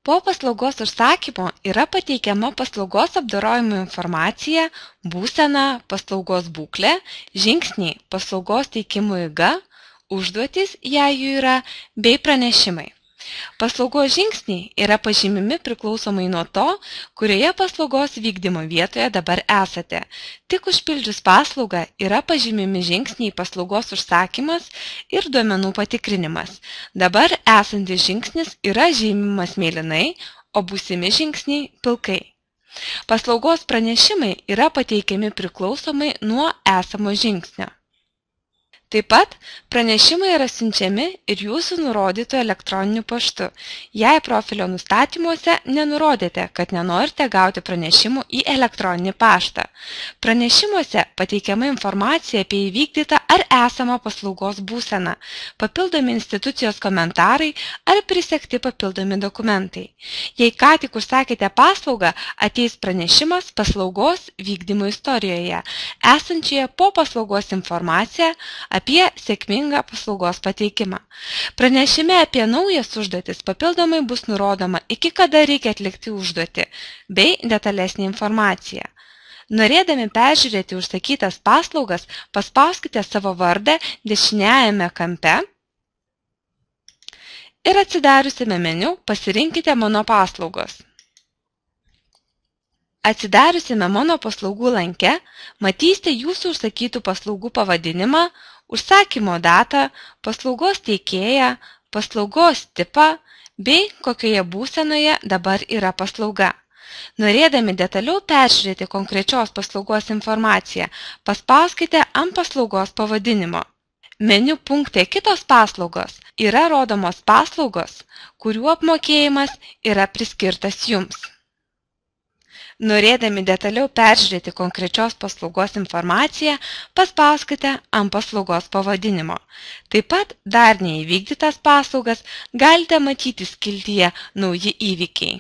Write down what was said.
Po paslaugos užsakymo yra pateikiama paslaugos apdorojimo informacija, būsena, paslaugos būklė, žingsniai, paslaugos teikimo eiga, užduotys, jei jų yra, bei pranešimai. Paslaugos žingsniai yra pažymimi priklausomai nuo to, kurioje paslaugos vykdymo vietoje dabar esate. Tik užpildžius paslaugą yra pažymimi žingsniai paslaugos užsakymas ir duomenų patikrinimas. Dabar esantis žingsnis yra žymimas mėlynai, o būsimi žingsniai pilkai. Paslaugos pranešimai yra pateikiami priklausomai nuo esamo žingsnio. Taip pat pranešimai yra siunčiami ir jūsų nurodytų elektroniniu paštu, jei profilio nustatymuose nenurodėte, kad nenorite gauti pranešimų į elektroninį paštą. Pranešimuose pateikiama informacija apie įvykdytą ar esamą paslaugos būseną, papildomi institucijos komentarai ar prisekti papildomi dokumentai. Jei ką tik užsakėte paslaugą, ateis pranešimas paslaugos vykdymo istorijoje, esančioje po paslaugos informacija apie sėkmingą paslaugos pateikimą. Pranešime apie naujas užduotis papildomai bus nurodoma, iki kada reikia atlikti užduotį, bei detalesnė informacija. Norėdami peržiūrėti užsakytas paslaugas, paspauskite savo vardą dešiniajame kampe ir atsidariusiame meniu pasirinkite Mano paslaugos. Atsidariusiame Mano paslaugų lanke matysite jūsų užsakytų paslaugų pavadinimą, užsakymo datą, paslaugos teikėją, paslaugos tipą bei kokioje būsenoje dabar yra paslauga. Norėdami detaliau peržiūrėti konkrečios paslaugos informaciją, paspauskite ant paslaugos pavadinimo. Meniu punkte Kitos paslaugos yra rodomos paslaugos, kurių apmokėjimas yra priskirtas jums. Norėdami detaliau peržiūrėti konkrečios paslaugos informaciją, paspauskite ant paslaugos pavadinimo. Taip pat dar neįvykdytas paslaugas galite matyti skiltyje Nauji įvykiai.